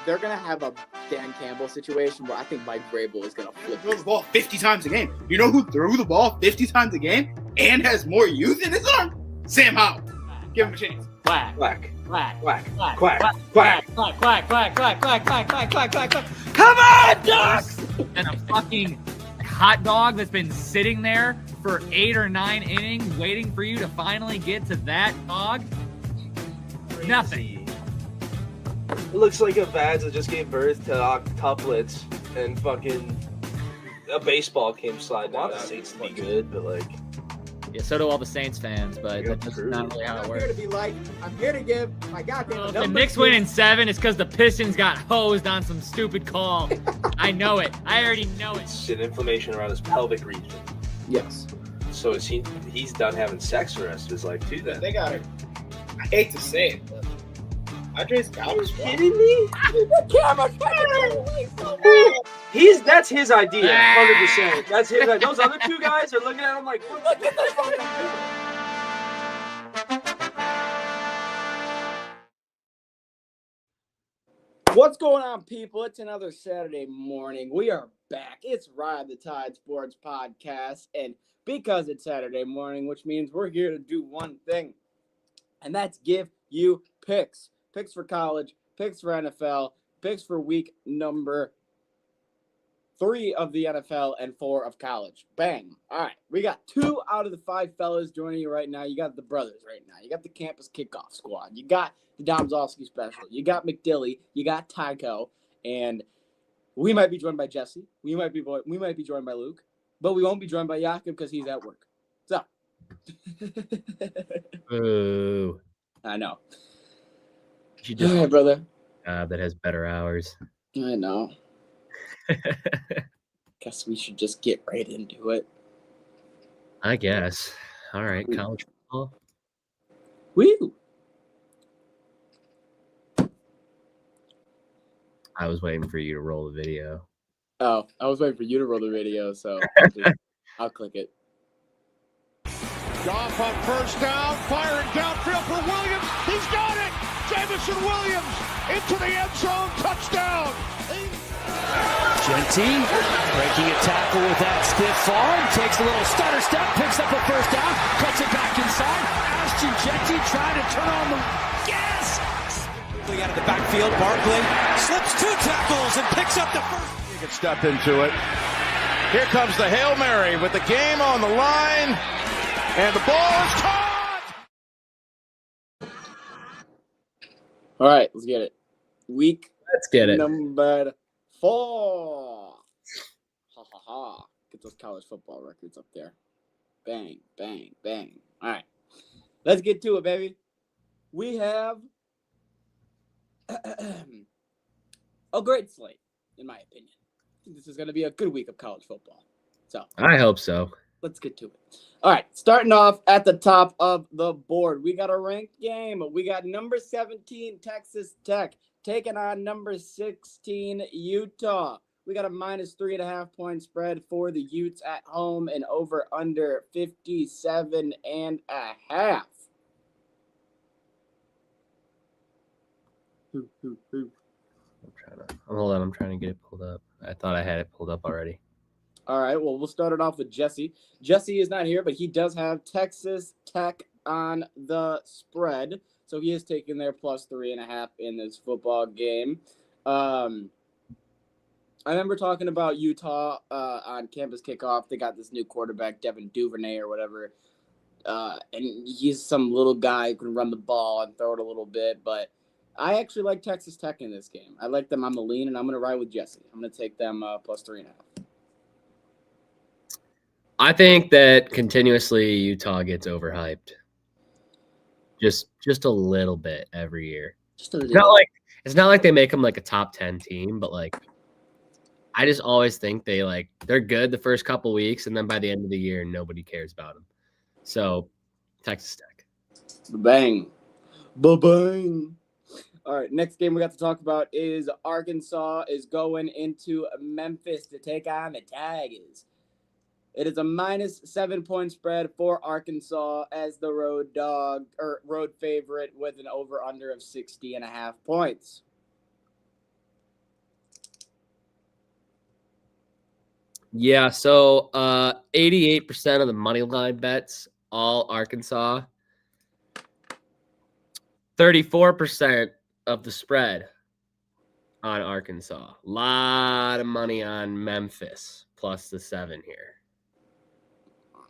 they're going to have a Dan Campbell situation where I think Mike Vrabel is going to flip. Throw the ball 50 times a game. You know who threw the ball 50 times a game and has more youth in his arm? Sam Howell. Give him a chance. Quack. Quack. Quack. Quack. Quack. Quack. Quack. Quack. Quack. Quack. Quack. Quack. Quack. Quack. Quack. Quack. Quack. Quack. Come on, Ducks! And a fucking hot dog that's been sitting there for 8 or 9 innings waiting for you to finally get to that dog. Nothing. It looks like a Vads that just gave birth to octuplets and fucking a baseball came sliding down. The Saints to be good, but like. Yeah, so do all the Saints fans, but Yeah, that's true. not really how it I'm here works. to be like, I'm here to give my goddamn If number. the Knicks win in 7, it's because the Pistons got hosed on some stupid call. I know it. I already know it. Shit, inflammation around his pelvic region. Yes. So is he's done having sex for the rest of his life too then. They got it. I hate to say it, but Andre's got it. Kidding me? That's his idea, 100%. That's his idea. Those other two guys are looking at him like, look at this fucking What's going on, people? It's another Saturday morning. We are back. It's Ride the Tide Sports Podcast. And because it's Saturday morning, which means we're here to do one thing, and that's give you picks. Picks for college, picks for NFL, picks for week number 3 of the NFL and 4 of college. Bang. All right. We got 2 out of the 5 fellas joining you right now. You got the brothers right now. You got the campus kickoff squad. You got the Domzowski special. You got McDilly. You got Tycho. And we might be joined by Jesse. We might be joined by Luke. But we won't be joined by Jakob because he's at work. So. Ooh. I know. You just All right, brother. that has better hours. I know. Guess we should just get right into it. I guess. All right, college football. Woo! I was waiting for you to roll the video. Oh, I was waiting for you to roll the video, so I'll click it. Goff on first down, firing downfield for Williams. He's got it! Jamison Williams into the end zone, touchdown! Genty breaking a tackle with that stiff arm, takes a little stutter step, picks up a first down, cuts it back inside. Ashton Genty trying to turn on the gas. Out of the backfield, Barkley slips 2 tackles and picks up the first. You can step into it. Here comes the Hail Mary with the game on the line, and the ball is caught! All right, let's get it. Week Let's get it. number 4. Ha ha ha. Get those college football records up there. Bang, bang, bang. All right. Let's get to it, baby. We have a great slate, in my opinion. I think this is going to be a good week of college football. So I hope so. let's get to it. All right, starting off at the top of the board, we got a ranked game. We got number 17, Texas Tech, taking on number 16, Utah. We got a minus 3.5 point spread for the Utes at home and over under 57.5. I'm trying to get it pulled up. I thought I had it pulled up already. All right, well, we'll start it off with Jesse. Jesse is not here, but he does have Texas Tech on the spread. So he is taking their plus 3.5 in this football game. I remember talking about Utah on campus kickoff. They got this new quarterback, Devin Duvernay or whatever. And he's some little guy who can run the ball and throw it a little bit. But I actually like Texas Tech in this game. I like them on the lean, and I'm going to ride with Jesse. I'm going to take them plus 3.5. I think that continuously Utah gets overhyped. Just a little bit every year. Just a little. It's not like they make them like a top 10 team, but like I just always think they're good the first couple weeks, and then by the end of the year, nobody cares about them. So Texas Tech. Bang. Ba-bang. All right, next game we got to talk about is Arkansas is going into Memphis to take on the Tigers. It is a minus 7 point spread for Arkansas as the road favorite with an over under of 60.5 points. Yeah, so 88% of the money line bets, all Arkansas. 34% of the spread on Arkansas. A lot of money on Memphis plus the 7 here.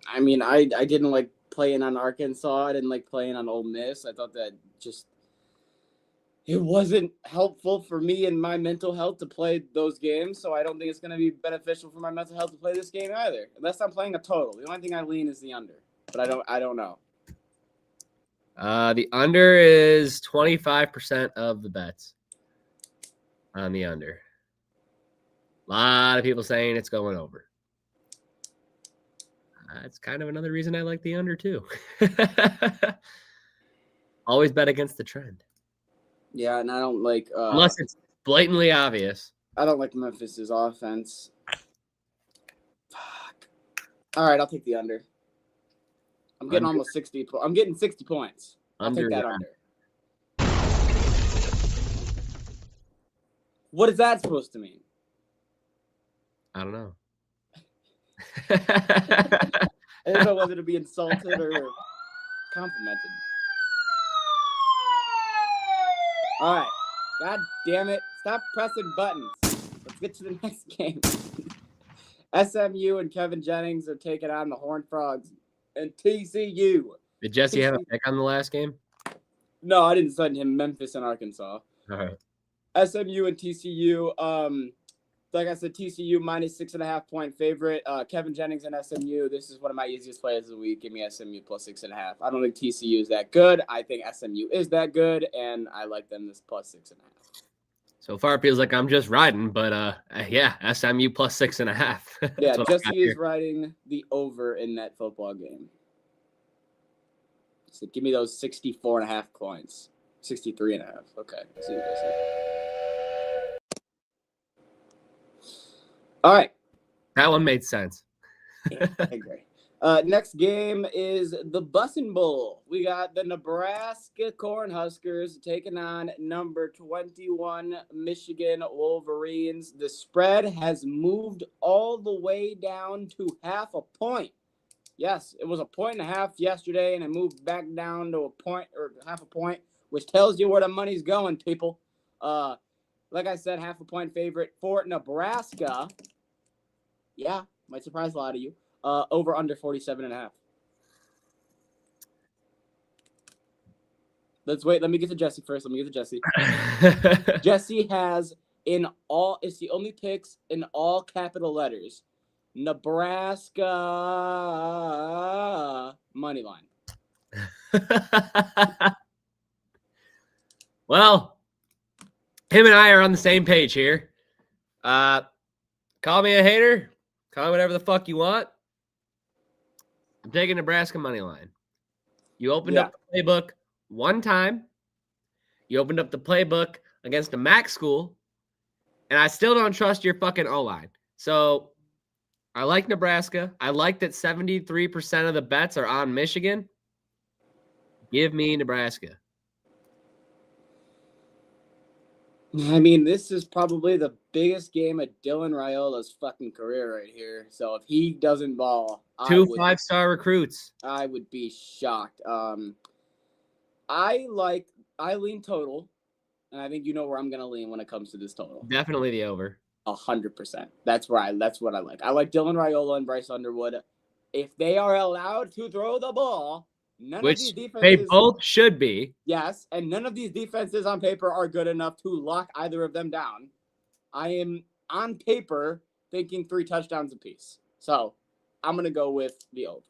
I mean, I didn't like playing on Arkansas. I didn't like playing on Ole Miss. I thought that just it wasn't helpful for me and my mental health to play those games. So I don't think it's going to be beneficial for my mental health to play this game either. Unless I'm playing a total. The only thing I lean is the under, but I don't know. The under is 25% of the bets on the under. A lot of people saying it's going over. That's kind of another reason I like the under too. Always bet against the trend. Yeah, and I don't like unless it's blatantly obvious. I don't like Memphis's offense. Fuck. All right, I'll take the under. I'm getting almost 60. I'm getting 60 points. I'll take that under. What is that supposed to mean? I don't know. I didn't know whether to be insulted or complimented. All right. God damn it. Stop pressing buttons. Let's get to the next game. SMU and Kevin Jennings are taking on the Horned Frogs and TCU. Did Jesse have a pick on the last game? No, I didn't send him Memphis and Arkansas. All right. SMU and TCU. Like I said, TCU minus 6.5 point favorite. Kevin Jennings and SMU. This is one of my easiest plays of the week. Give me SMU plus 6.5. I don't think TCU is that good. I think SMU is that good, and I like them this plus 6.5. So far, it feels like I'm just riding, but yeah, SMU plus 6.5. Yeah, Jesse is riding the over in that football game. So give me those 64.5 points. 63.5. Okay. See what I say. All right. That one made sense. Yeah, I agree. Next game is the Bussin' Bowl. We got the Nebraska Cornhuskers taking on number 21 Michigan Wolverines. The spread has moved all the way down to half a point. Yes, it was 1.5 yesterday, and it moved back down to a point or half a point, which tells you where the money's going, people. Like I said, half a point favorite for Nebraska. Yeah, might surprise a lot of you. Over under 47.5. Let's wait. Let me get to Jesse first. Jesse has it's the only picks in all capital letters. Nebraska money line. Well, him and I are on the same page here. Call me a hater. Call me whatever the fuck you want. I'm taking Nebraska money line. You opened up the playbook one time. You opened up the playbook against a MAC school, and I still don't trust your fucking O-line. So I like Nebraska. I like that 73% of the bets are on Michigan. Give me Nebraska. I mean, this is probably the biggest game of Dylan Raiola's fucking career right here. So if he doesn't ball, 2 5-star recruits. I would be shocked. I lean total, and I think you know where I'm gonna lean when it comes to this total. Definitely the over. 100%. That's what I like. I like Dylan Raiola and Bryce Underwood. If they are allowed to throw the ball, which they both should be. Yes, and none of these defenses on paper are good enough to lock either of them down. I am on paper thinking 3 touchdowns apiece. So I'm going to go with the over.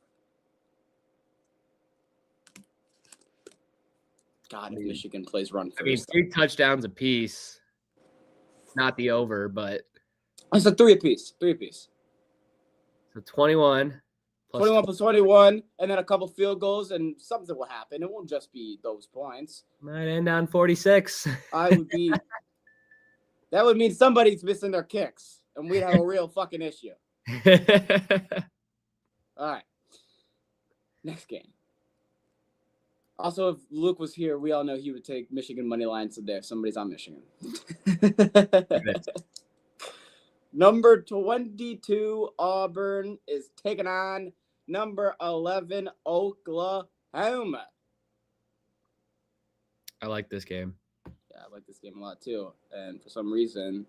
God, if Michigan plays run first. I mean, 3 touchdowns apiece. Not the over, but. It's a 3 apiece. 3 apiece. So 21. 21 plus 21, and then a couple field goals, and something will happen. It won't just be those points. Might end on 46. That would mean somebody's missing their kicks, and we'd have a real fucking issue. All right. Next game. Also, if Luke was here, we all know he would take Michigan money line, so there, somebody's on Michigan. Number 22, Auburn is taking on number 11, Oklahoma. I like this game. Yeah, I like this game a lot too. And for some reason,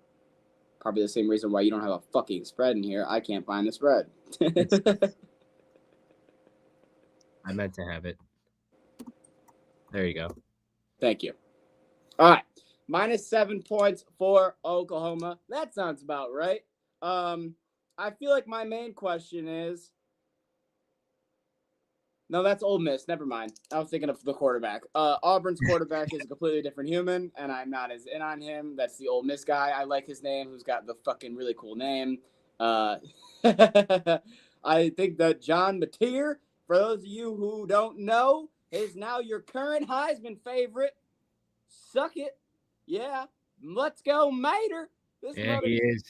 probably the same reason why you don't have a fucking spread in here, I can't find the spread. I meant to have it. There you go. Thank you. All right. -7 points for Oklahoma. That sounds about right. I feel like my main question is. No, that's Ole Miss. Never mind. I was thinking of the quarterback. Auburn's quarterback is a completely different human, and I'm not as in on him. That's the Ole Miss guy. I like his name, who's got the fucking really cool name. I think that John Mateer, for those of you who don't know, is now your current Heisman favorite. Suck it. Yeah. Let's go, Mater. Yeah, he is.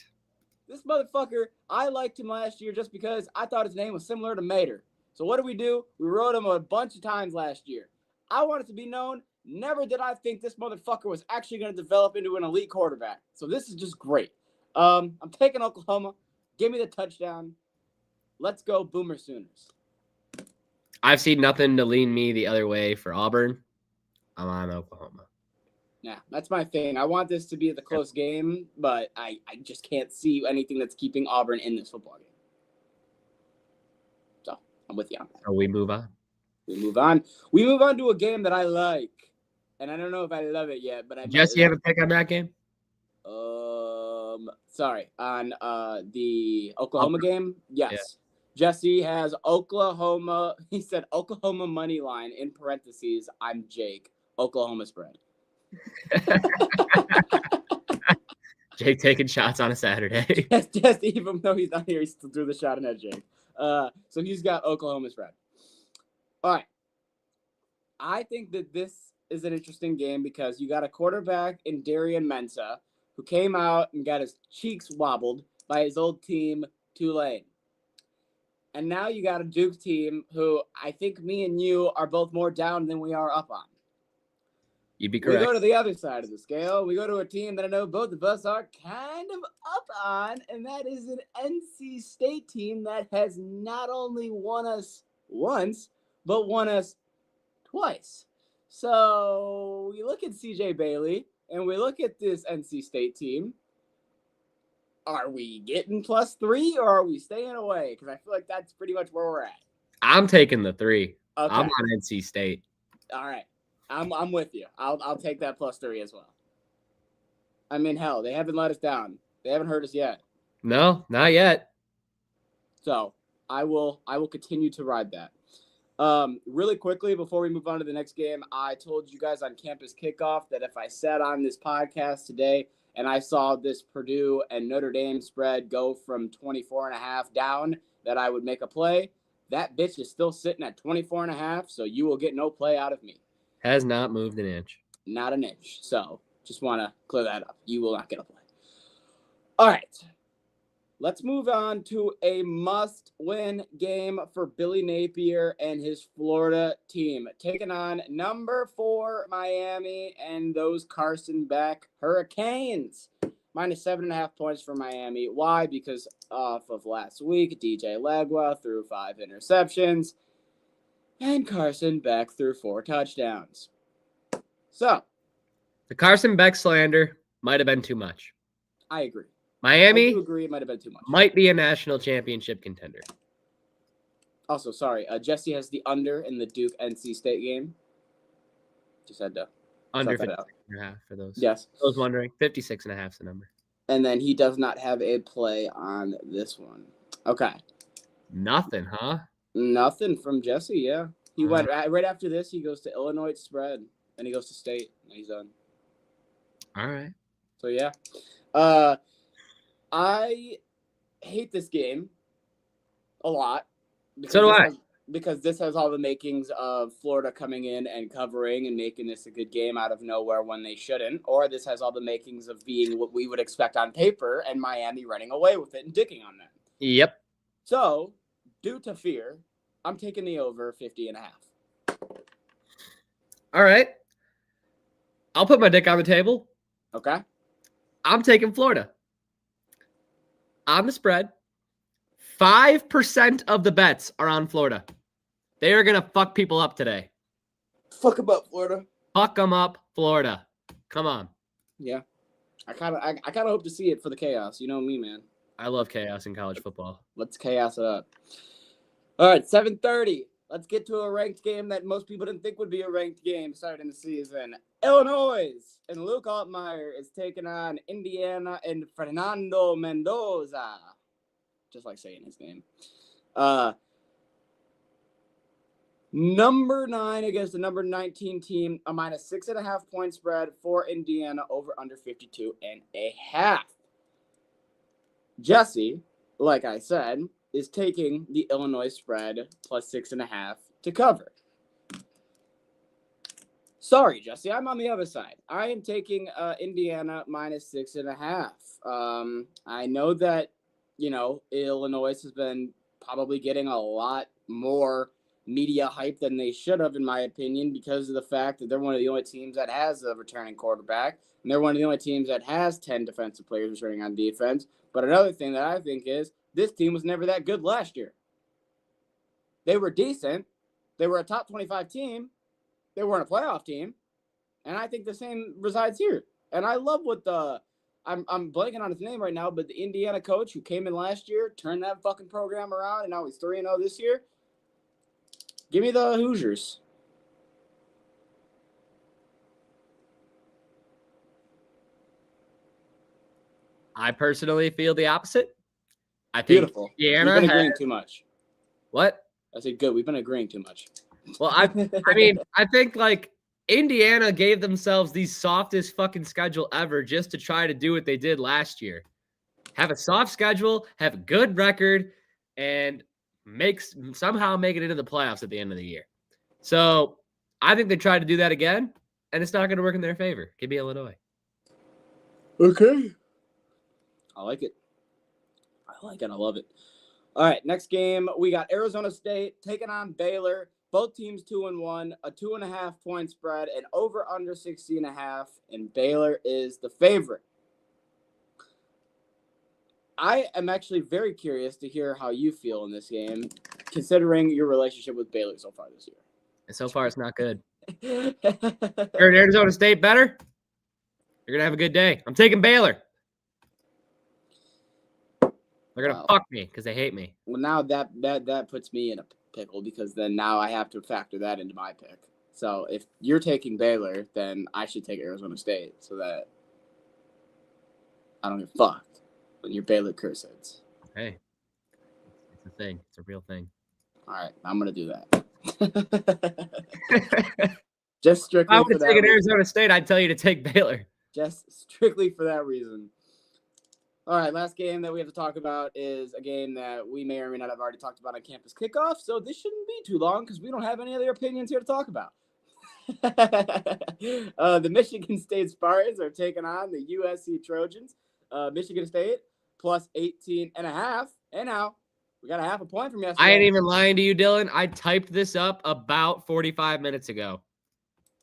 This motherfucker, I liked him last year just because I thought his name was similar to Mater. So what do? We wrote him a bunch of times last year. I want it to be known, never did I think this motherfucker was actually going to develop into an elite quarterback. So this is just great. I'm taking Oklahoma. Give me the touchdown. Let's go, Boomer Sooners. I've seen nothing to lean me the other way for Auburn. I'm on Oklahoma. Yeah, that's my thing. I want this to be the close game, but I just can't see anything that's keeping Auburn in this football game. So I'm with you on that. So we move on. We move on. We move on to a game that I like, and I don't know if I love it yet, but I Jesse, you have a pick on that game? Sorry, on the Oklahoma game. Yes, Yeah. Jesse has Oklahoma. He said Oklahoma money line in parentheses. I'm Jake. Oklahoma spread. Jake taking shots on a Saturday. Just even though he's not here, he still threw the shot in at Jake. So he's got Oklahoma spread. All right. I think that this is an interesting game because you got a quarterback in Darian Mensa who came out and got his cheeks wobbled by his old team, Tulane. And now you got a Duke team who I think me and you are both more down than we are up on. You'd be correct. We go to the other side of the scale. We go to a team that I know both of us are kind of up on, and that is an NC State team that has not only won us once, but won us twice. So you look at CJ Bailey, and we look at this NC State team. Are we getting +3, or are we staying away? Because I feel like that's pretty much where we're at. I'm taking the 3. Okay. I'm on NC State. All right. I'm with you. I'll take that +3 as well. I mean, hell, they haven't let us down. They haven't hurt us yet. No, not yet. So I will continue to ride that. Really quickly before we move on to the next game, I told you guys on Campus Kickoff that if I sat on this podcast today and I saw this Purdue and Notre Dame spread go from 24.5 down, that I would make a play. That bitch is still sitting at 24.5, so you will get no play out of me. Has not moved an inch. Not an inch. So just want to clear that up. You will not get a play. All right. Let's move on to a must-win game for Billy Napier and his Florida team. Taking on number 4 Miami and those Carson Beck Hurricanes. -7.5 points for Miami. Why? Because off of last week, DJ Legua threw 5 interceptions. And Carson Beck threw 4 touchdowns. So. The Carson Beck slander might have been too much. I agree. Miami I do agree it might have been too much. Might be a national championship contender. Also, sorry. Jesse has the under in the Duke NC State game. Just had to. Under 56.5 for those. Yes. I was wondering. 56.5 is the number. And then he does not have a play on this one. Okay. Nothing, huh? Nothing from Jesse, yeah. He went right after this, he goes to Illinois spread. Then he goes to State, and he's done. All right. So, yeah. I hate this game a lot. So do I. Because this has all the makings of Florida coming in and covering and making this a good game out of nowhere when they shouldn't. Or this has all the makings of being what we would expect on paper and Miami running away with it and dicking on them. Yep. So, due to fear, I'm taking the over 50.5. All right. I'll put my dick on the table. Okay. I'm taking Florida. On the spread, 5% of the bets are on Florida. They are going to fuck people up today. Fuck about Florida. Fuck them up, Florida. Come on. Yeah. I kind of hope to see it for the chaos. You know me, man. I love chaos in college football. Let's chaos it up. All right, 7:30. Let's get to a ranked game that most people didn't think would be a ranked game starting the season. Illinois and Luke Altmaier is taking on Indiana and Fernando Mendoza. Just like saying his name. Number 9 against the number 19 team, a -6.5 point spread for Indiana over under 52.5. Jesse, like I said, is taking the Illinois spread plus 6.5 to cover. Sorry, Jesse, I'm on the other side. I am taking Indiana -6.5. I know that, Illinois has been probably getting a lot more media hype than they should have, in my opinion, because of the fact that they're one of the only teams that has a returning quarterback, and they're one of the only teams that has 10 defensive players returning on defense. But another thing that I think is this team was never that good last year. They were decent. They were a top 25 team. They weren't a playoff team. And I think the same resides here. And I love what I'm blanking on his name right now, but the Indiana coach who came in last year turned that fucking program around, and now he's 3-0 this year. Give me the Hoosiers. I personally feel the opposite. I think Beautiful. Indiana We've been agreeing too much. What? I said good. We've been agreeing too much. Well, I mean, I think like Indiana gave themselves the softest fucking schedule ever just to try to do what they did last year. Have a soft schedule, have a good record, and somehow make it into the playoffs at the end of the year. So I think they tried to do that again, and it's not going to work in their favor. Give me Illinois. Okay. I like it. I love it. All right, next game, we got Arizona State taking on Baylor. Both teams 2-1, a 2.5 point spread, and over under 60.5, and Baylor is the favorite. I am actually very curious to hear how you feel in this game, considering your relationship with Baylor so far this year. And so far, it's not good. You're in Arizona State better? You're going to have a good day. I'm taking Baylor. They're going to fuck me because they hate me. Well, now that puts me in a pickle because then now I have to factor that into my pick. So if you're taking Baylor, then I should take Arizona State so that I don't get fucked when your Baylor curse hits. Hey, it's a thing. It's a real thing. All right, I'm going to do that. Just strictly I for would that take an reason. Arizona State. I'd tell you to take Baylor. Just strictly for that reason. All right, last game that we have to talk about is a game that we may or may not have already talked about on Campus Kickoff, so this shouldn't be too long because we don't have any other opinions here to talk about. The Michigan State Spartans are taking on the USC Trojans. Michigan State plus 18.5. And now we got a half a point from yesterday. I ain't even lying to you, Dylan. I typed this up about 45 minutes ago.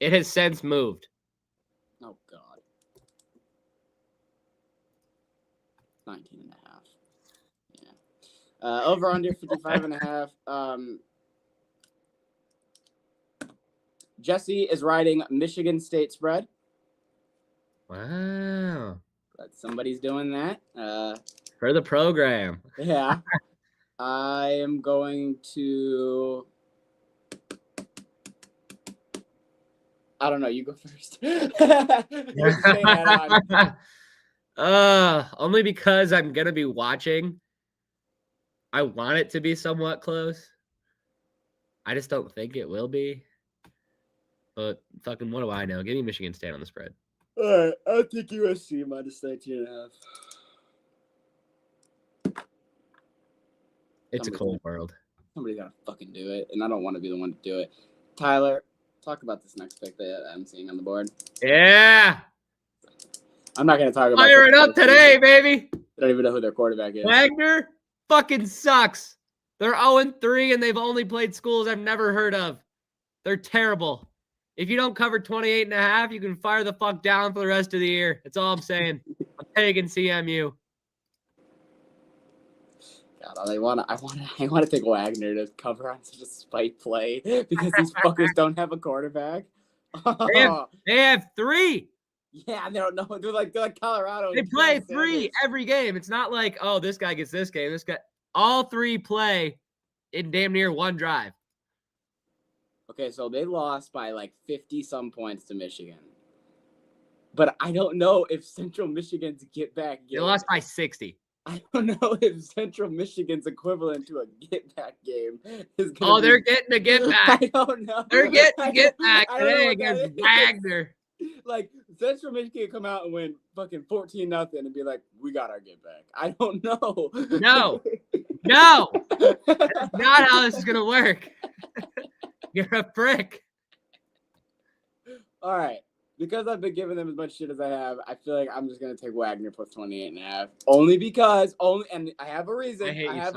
It has since moved. Oh, God. 19.5. Yeah. Over under 55.5. Jesse is riding Michigan State spread. Wow. But somebody's doing that. For the program. Yeah. I am going to. I don't know. You go first. Only because I'm gonna be watching. I want it to be somewhat close. I just don't think it will be. But fucking what do I know? Give me Michigan State on the spread. All right, I'll take USC minus 19.5. It's a cold world. Somebody's gotta fucking do it, and I don't want to be the one to do it. Tyler, talk about this next pick that I'm seeing on the board. Yeah. I'm not gonna talk about Fire it up today, baby. I don't even know who their quarterback is. Wagner fucking sucks. They're 0-3 and they've only played schools I've never heard of. They're terrible. If you don't cover 28.5, you can fire the fuck down for the rest of the year. That's all I'm saying. I'm taking CMU. God, I want to take Wagner to cover on such a spite play because these fuckers don't have a quarterback. They have 3. Yeah, they don't know. They're like Colorado. They and play Deion 3 Sanders. every game. It's not like, oh, this guy gets this game. This guy, all 3 play in damn near one drive. Okay, so they lost by like 50 some points to Michigan. But I don't know if Central Michigan's get back game. They lost by 60. I don't know if Central Michigan's equivalent to a get back game is going to Oh, they're getting a get back. I don't know. They're getting a get back I don't know today what that against is. Wagner. Like, Central Michigan come out and win fucking 14-0 and be like, we got our get back. I don't know. No. No. That's not how this is going to work. You're a prick. All right. Because I've been giving them as much shit as I have, I feel like I'm just going to take Wagner plus 28.5. And I have a reason. I have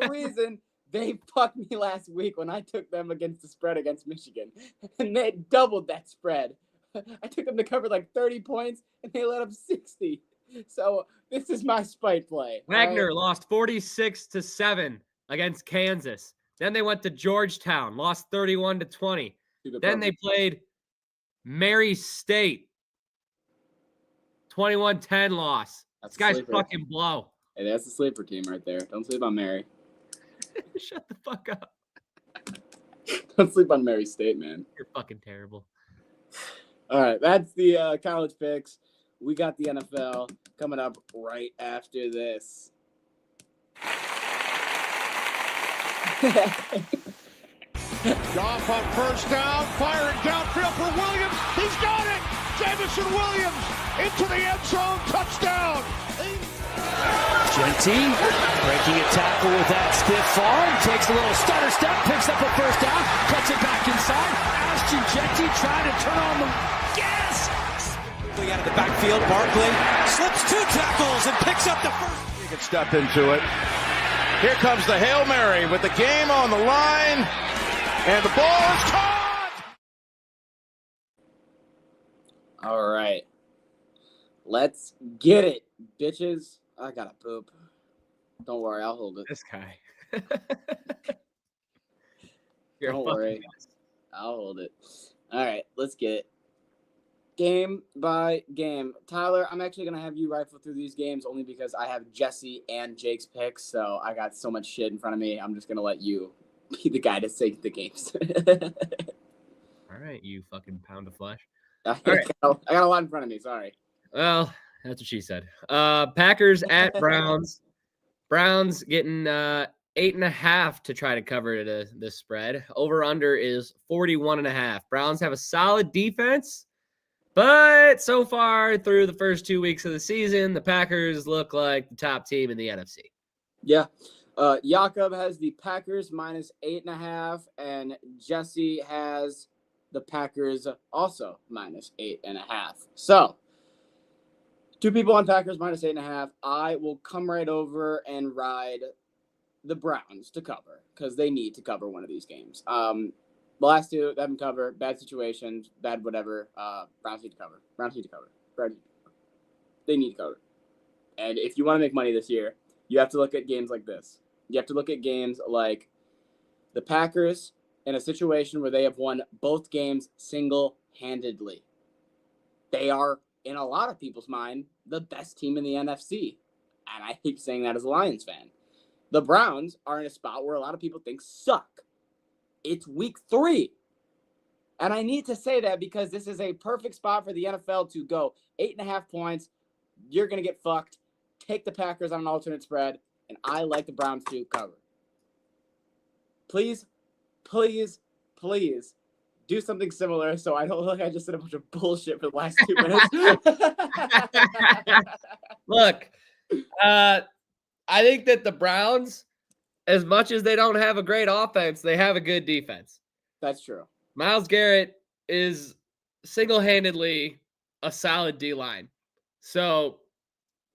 a reason. They fucked me last week when I took them against the spread against Michigan. And they doubled that spread. I took them to cover like 30 points, and they let up 60. So this is my spite play. Wagner lost 46-7 against Kansas. Then they went to Georgetown, lost 31-20. Then they played Mary State, 21-10 loss. This guy's fucking blow. Hey, that's the sleeper team right there. Don't sleep on Mary. Shut the fuck up. Don't sleep on Mary State, man. You're fucking terrible. All right, that's the college picks. We got the NFL coming up right after this. Goff on first down, firing downfield for Williams. He's got it. Jamison Williams into the end zone. Touchdown. Genty breaking a tackle with that stiff arm. Takes a little stutter step, picks up a first down, cuts it back inside. Ashton Genty trying to turn on the gas. Quickly out of the backfield, Barkley slips 2 tackles and picks up the first. You can step into it. Here comes the Hail Mary with the game on the line. And the ball is caught! All right. Let's get it, bitches. I gotta poop. Don't worry, I'll hold it. This guy. Don't worry. I'll hold it. All right, let's get it. Game by game. Tyler, I'm actually going to have you rifle through these games only because I have Jesse and Jake's picks, so I got so much shit in front of me. I'm just going to let you be the guy to say the games. All right, you fucking pound of flesh. I got a lot in front of me, sorry. Well, that's what she said. Packers at Browns. Browns getting 8.5 to try to cover the spread. Over under is 41.5. Browns have a solid defense, but so far through the first 2 weeks of the season, the Packers look like the top team in the NFC. Yeah. Jakob has the Packers minus 8.5, and Jesse has the Packers also minus 8.5. So, 2 people on Packers minus 8.5. I will come right over and ride the Browns to cover because they need to cover one of these games. The last 2, they haven't covered. Bad situations, bad whatever. Browns need to cover. They need to cover. And if you want to make money this year, you have to look at games like this. You have to look at games like the Packers in a situation where they have won both games single-handedly. They are, in a lot of people's mind, the best team in the NFC. And I hate saying that as a Lions fan. The Browns are in a spot where a lot of people think suck. It's week 3. And I need to say that because this is a perfect spot for the NFL to go 8.5 points. You're going to get fucked. Take the Packers on an alternate spread. And I like the Browns to cover. Please, please, please do something similar so I don't look like I just said a bunch of bullshit for the last 2 minutes. Look, I think that the Browns, as much as they don't have a great offense, they have a good defense. That's true. Myles Garrett is single-handedly a solid D-line. So,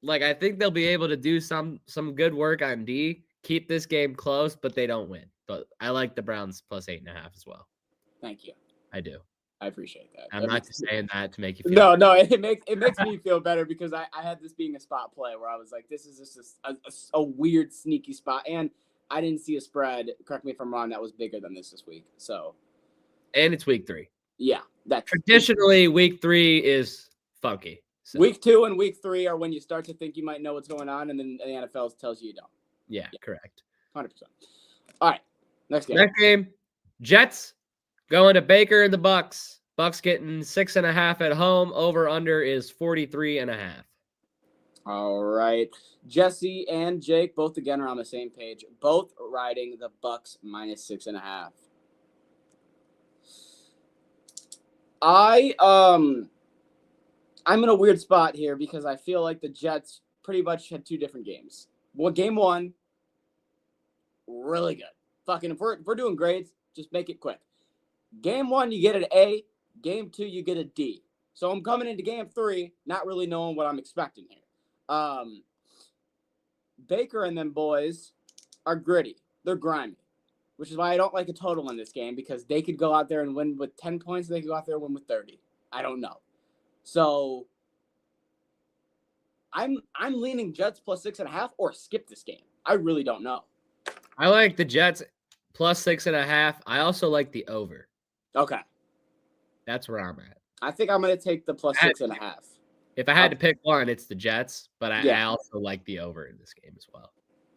I think they'll be able to do some good work on D, keep this game close, but they don't win. But I like the Browns plus 8.5 as well. Thank you. I do. I appreciate that. I'm not just saying that to make you feel No, it makes me feel better because I had this being a spot play where I was like, this is just a weird sneaky spot, and I didn't see a spread. Correct me if I'm wrong. That was bigger than this week. So, and it's week 3. Yeah, that's Traditionally week 3 is funky. So. Week 2 and week 3 are when you start to think you might know what's going on, and then the NFL tells you don't. Yeah, correct. 100%. All right, next game. Jets going to Baker and the Bucks. Bucks getting 6.5 at home. Over under is 43.5. All right, Jesse and Jake both again are on the same page. Both riding the Bucks minus 6.5. I'm in a weird spot here because I feel like the Jets pretty much had 2 different games. Well, game 1, really good. Fucking, if we're doing grades, just make it quick. Game 1, you get an A. Game 2, you get a D. So I'm coming into game 3, not really knowing what I'm expecting here. Baker and them boys are gritty. They're grimy, which is why I don't like a total in this game because they could go out there and win with 10 points. They could go out there and win with 30. I don't know. So I'm leaning Jets plus 6.5 or skip this game. I really don't know. I like the Jets plus 6.5. I also like the over. Okay. That's where I'm at. I think I'm going to take the plus 6.5. If I had to pick one, it's the Jets, but I Yeah. also like the over in this game as well.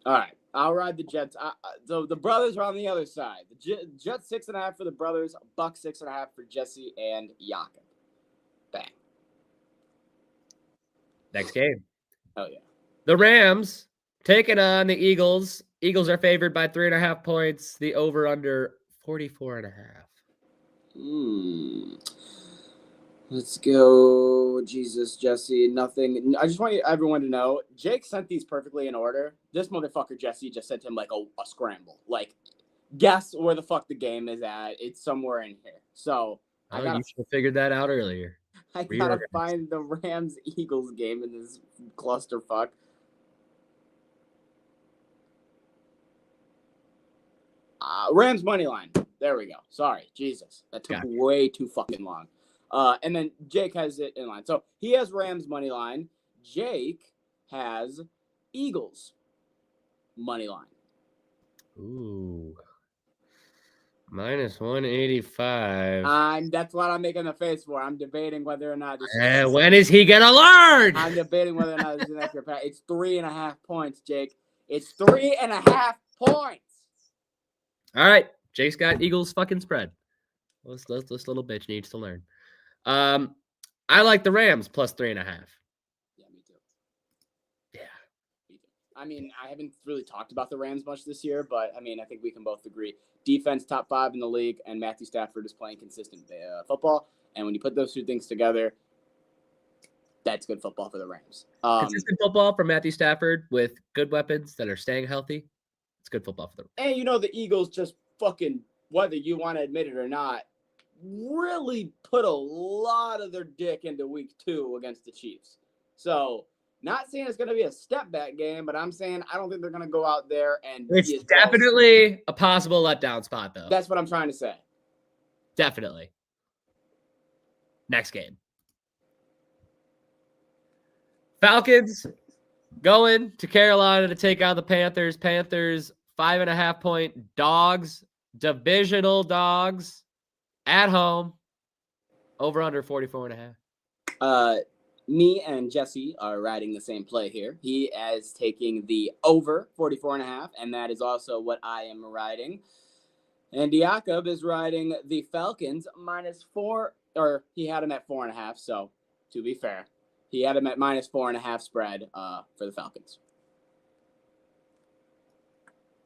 All right. I'll ride the Jets. So the brothers are on the other side. The Jets 6.5 for the brothers, Bucks 6.5 for Jesse and Jakob. Bang. Next game. Oh, yeah. The Rams taking on the Eagles. Eagles are favored by 3.5 points. The over under 44.5. Let's go. Jesus, Jesse, nothing. I just want everyone to know, Jake sent these perfectly in order. This motherfucker, Jesse, just sent him like a scramble. Like, guess where the fuck the game is at. It's somewhere in here. So you should have figured that out earlier. I gotta find the Rams-Eagles game in this clusterfuck. Rams money line. There we go. Sorry, Jesus, that took way too fucking long. And then Jake has it in line. So he has Rams money line. Jake has Eagles money line. Ooh. Minus 185. That's what I'm making the face for. I'm debating whether or not this when is he gonna learn? I'm debating whether or not this is an accurate pass. It's 3.5 points, Jake. It's 3.5 points. All right. Jake's got Eagles fucking spread. This little bitch needs to learn. I like the Rams plus 3.5. Yeah, me too. Yeah. Me too. I mean, I haven't really talked about the Rams much this year, but I mean, I think we can both agree. Defense top 5 in the league, and Matthew Stafford is playing consistent football. And when you put those 2 things together, that's good football for the Rams. Consistent football from Matthew Stafford with good weapons that are staying healthy. It's good football for the Rams. And you know the Eagles just fucking, whether you want to admit it or not, really put a lot of their dick into week 2 against the Chiefs. So, not saying it's going to be a step back game, but I'm saying I don't think they're going to go out there and it's definitely a possible letdown spot, though. That's what I'm trying to say. Definitely. Next game. Falcons going to Carolina to take on the Panthers. Panthers 5.5 point dogs, divisional dogs at home. Over under 44.5. Me and Jesse are riding the same play here. He is taking the over 44.5, and that is also what I am riding. And Jakob is riding the Falcons -4, or he had him at 4.5. So to be fair, he had him at -4.5 spread for the Falcons.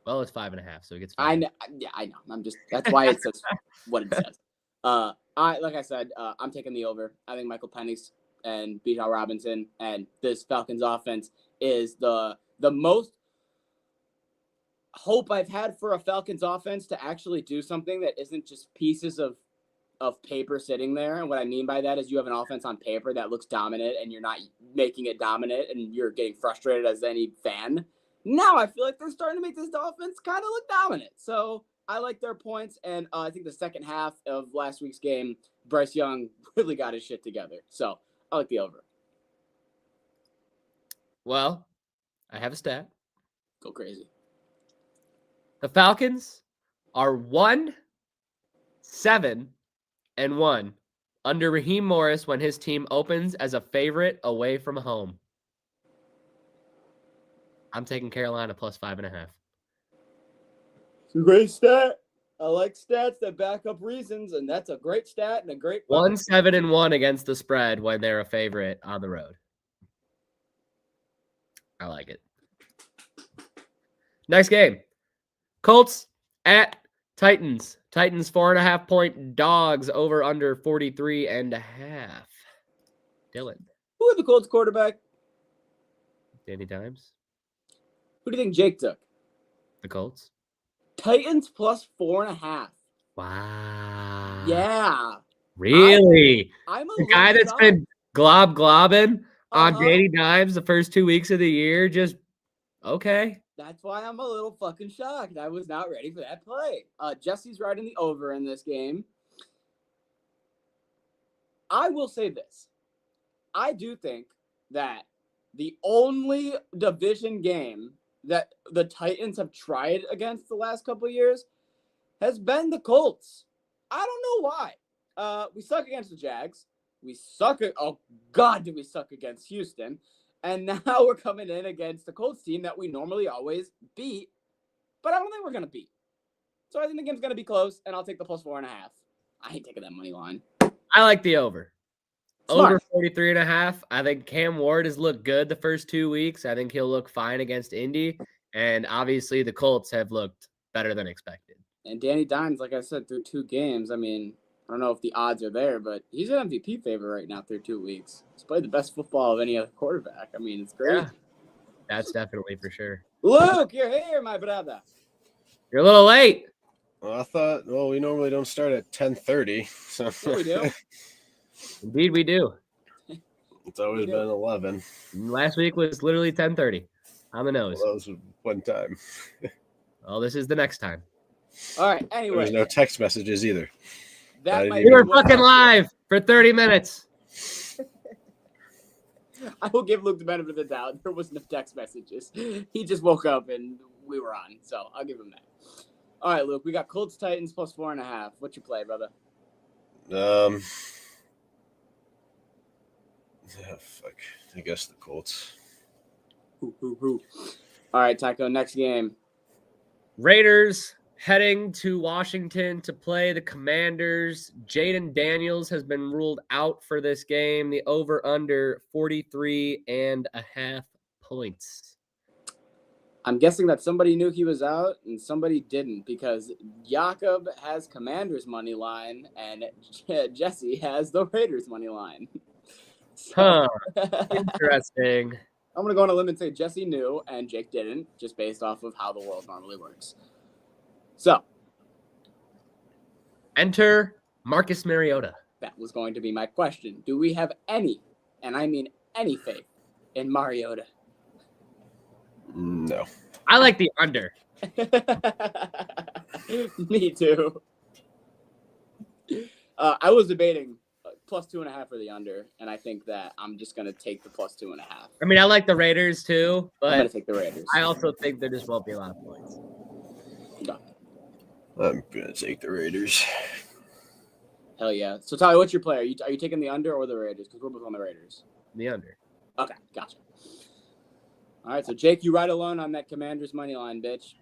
Well, it's 5.5, so he gets 5. I know. Yeah, I know. That's why it says what it says. Like I said, I'm taking the over. I think Michael Penix and Bijan Robinson and this Falcons offense is the most hope I've had for a Falcons offense to actually do something that isn't just pieces of paper sitting there. And what I mean by that is you have an offense on paper that looks dominant and you're not making it dominant and you're getting frustrated as any fan. Now I feel like they're starting to make this offense kind of look dominant. So I like their points, and I think the second half of last week's game, Bryce Young really got his shit together. So I like the over. Well, I have a stat. Go crazy. The Falcons are 1-7-1 under Raheem Morris when his team opens as a favorite away from home. I'm taking Carolina plus 5.5. It's a great stat. I like stats that back up reasons, and that's a great stat and a great 1-7-1 against the spread when they're a favorite on the road. I like it. Next game. Colts at Titans. Titans 4.5-point dogs over under 43.5. Dylan. Who are the Colts quarterback? Danny Dimes. Who do you think Jake took? The Colts. Titans plus 4.5. Wow. Yeah. Really? I'm a The guy that's shocked. been globbing on Danny Dimes the first 2 weeks of the year, just okay. That's why I'm a little fucking shocked. I was not ready for that play. Jesse's riding the over in this game. I will say this. I do think that the only division game that the Titans have tried against the last couple of years has been the Colts. I don't know why. We suck against the Jags. We suck. Oh, God, do we suck against Houston. And now we're coming in against the Colts team that we normally always beat. But I don't think we're going to beat. So I think the game's going to be close, and I'll take the plus 4.5. I ain't taking that money line. I like the over. Smart. Over 43.5. I think Cam Ward has looked good the first 2 weeks. I think he'll look fine against Indy. And obviously the Colts have looked better than expected. And Danny Dimes, like I said, through 2 games, I mean, I don't know if the odds are there, but he's an MVP favorite right now through 2 weeks. He's played the best football of any other quarterback. I mean, it's great. Yeah, that's definitely for sure. Luke, you're here, my brother. You're a little late. Well, we normally don't start at 10:30. So Yeah, we do. Indeed, we do. It's always been 11. Last week was literally 10:30 on the nose. Well, that was one time. Well, this is the next time. All right, There anyway. was no text messages either. That might We be were what- fucking live for 30 minutes. I will give Luke the benefit of the doubt. There was no text messages. He just woke up and we were on, so I'll give him that. All right, Luke, we got Colts Titans plus 4.5. What's your play, brother? Fuck. I guess the Colts. All right, Taco, next game. Raiders heading to Washington to play the Commanders. Jaden Daniels has been ruled out for this game. The over-under 43.5 points. I'm guessing that somebody knew he was out and somebody didn't because Jakob has Commanders money line and Jesse has the Raiders money line. Huh. Interesting. I'm going to go on a limb and say Jesse knew and Jake didn't, just based off of how the world normally works. So, Enter Marcus Mariota. that was going to be my question. Do we have any, and I mean any faith in Mariota? No. I like the under. Me too. I was debating plus 2.5 for the under, and I think that I'm just going to take the plus 2.5. I mean, I like the Raiders too, I'm going but to take the Raiders. I also think there just won't be a lot of points. I'm going to take the Raiders. Hell yeah. So, Tyler, what's your play? Are you taking the under or the Raiders? Because we're both on the Raiders. The under. Okay, gotcha. All right, so Jake, you ride alone on that Commanders money line, bitch.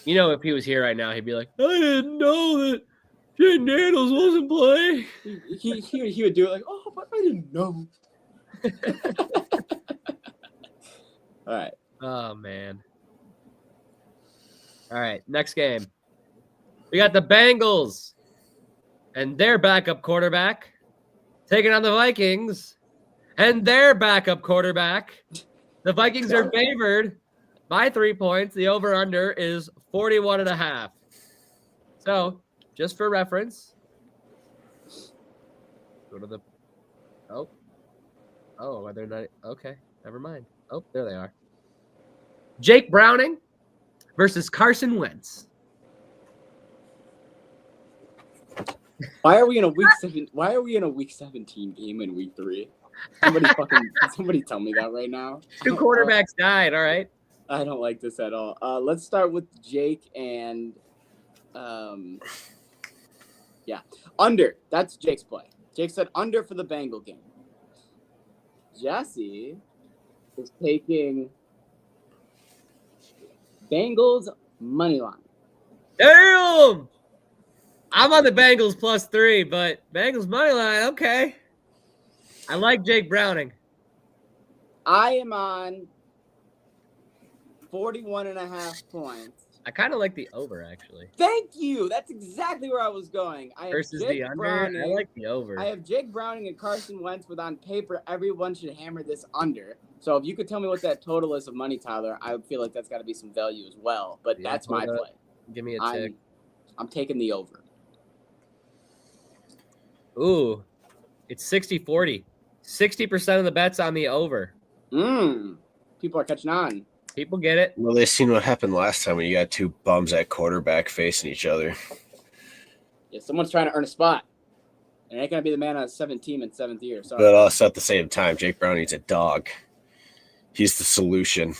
You know, if he was here right now, he'd be like, I didn't know that Jaden Daniels wasn't playing. He would do it like, oh, but I didn't know. All right. Oh, man. All right, next game. We got the Bengals and their backup quarterback taking on the Vikings and their backup quarterback. The Vikings are favored by 3 points. The over-under is 41.5. So, just for reference, go to the – oh, are they not – okay, never mind. Oh, there they are. Jake Browning versus Carson Wentz. Why are we in a week 7? Why are we in a week 17 game in week 3? Somebody tell me that right now. 2 quarterbacks died. All right. I don't like this at all. Let's start with Jake and under. That's Jake's play. Jake said under for the Bengal game. Jesse is taking Bengals money line. Damn! I'm on the Bengals +3, but Bengals money line, okay. I like Jake Browning. I am on 41.5 points. I kind of like the over, actually. Thank you. That's exactly where I was going. I have Versus Jake the under, Browning. I like the over. I have Jake Browning and Carson Wentz, but on paper, everyone should hammer this under. So if you could tell me what that total is of money, Tyler, I would feel like that's got to be some value as well. But Yeah, that's my hold up. play. Give me a tick. I'm taking the over. Ooh, it's 60-40. 60% of the bets on the over. People are catching on. People get it. Well, they seen what happened last time when you got 2 bums at quarterback facing each other. Yeah, someone's trying to earn a spot. And ain't going to be the man on his 7th team in 7th year. Sorry. But also at the same time, Jake Browning's a dog. He's the solution.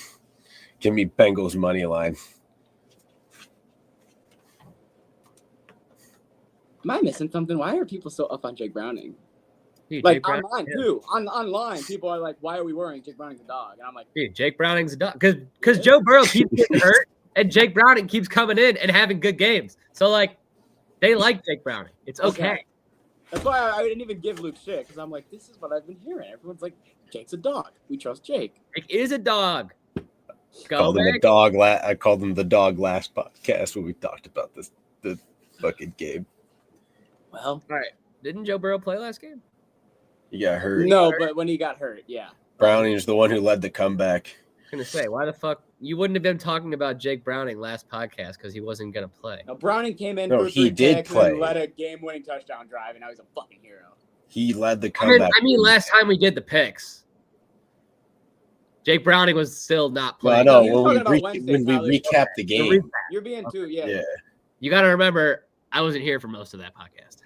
Give me Bengals money line. Am I missing something? Why are people so up on Jake Browning? Dude, Like Jake Browning, online too. Online, people are like, "Why are we worrying? Jake Browning's a dog." And I'm like, dude, Jake Browning's a dog. Because Joe Burrow keeps getting hurt, and Jake Browning keeps coming in and having good games. So, like, they like Jake Browning. It's okay. That's why I didn't even give Luke shit, because I'm like, this is what I've been hearing. Everyone's like, Jake's a dog. We trust Jake. Jake is a dog. Called him a dog. I called him the dog last podcast when we talked about the fucking game. Well, all right. Didn't Joe Burrow play last game? He got hurt. No, but when he got hurt, yeah. Browning's the one who led the comeback. I was gonna say, why the fuck you wouldn't have been talking about Jake Browning last podcast because he wasn't gonna play. No, Browning came in. No, for he 3 did picks play. And led a game-winning touchdown drive, and now he's a fucking hero. He led the comeback. I mean, last time we did the picks, Jake Browning was still not Well, I playing. know you're when talking we, about Wednesday, when we Tyler. recap the game. You're being too, Yeah. You got to remember, I wasn't here for most of that podcast.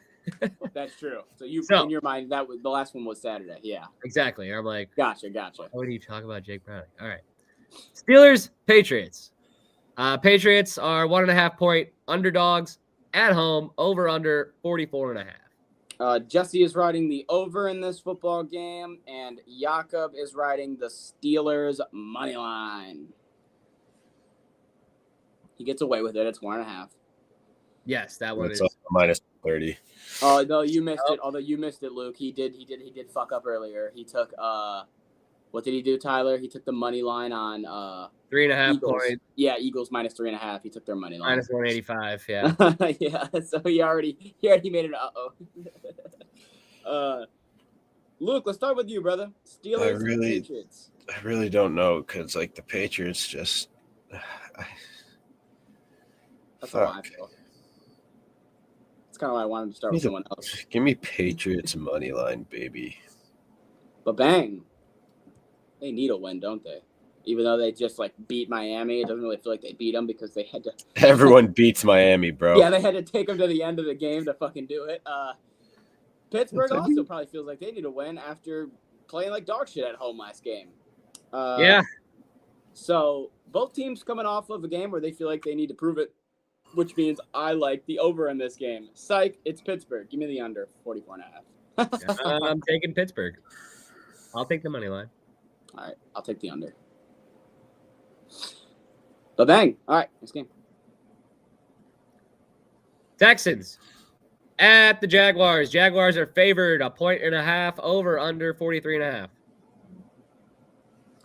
That's true. So in your mind, that was the last one was Saturday. Yeah. Exactly. I'm like, Gotcha. why would you talk about Jake Browning? All right. Steelers, Patriots. Patriots are 1.5 point underdogs at home, over under 44.5. Jesse is riding the over in this football game, and Jakob is riding the Steelers money line. He gets away with it. It's 1.5. Yes, that one It's is minus 30. Oh no, you missed it. Although you missed it, Luke. He did fuck up earlier. He took what did he do, Tyler? He took the money line on 3.5 Eagles. points. Yeah, Eagles minus 3.5. He took their money line. Minus 185. Yeah. Yeah, so he already made it. Luke, let's start with you, brother. Steelers and Patriots. I really don't know because like the Patriots just. That's how I feel. That's kind of why I wanted to start with someone else. Give me Patriots money line, baby. But bang, they need a win, don't they? Even though they just like beat Miami, it doesn't really feel like they beat them because they had to. Everyone beats Miami, bro. Yeah, they had to take them to the end of the game to fucking do it. Pittsburgh also probably feels like they need a win after playing like dog shit at home last game. Yeah. So both teams coming off of a game where they feel like they need to prove it, which means I like the over in this game. Psych, it's Pittsburgh. Give me the under, 44.5. I'm taking Pittsburgh. I'll take the money line. All right, I'll take the under. But bang. All right, next game. Texans at the Jaguars. Jaguars are favored 1.5 over under 43.5.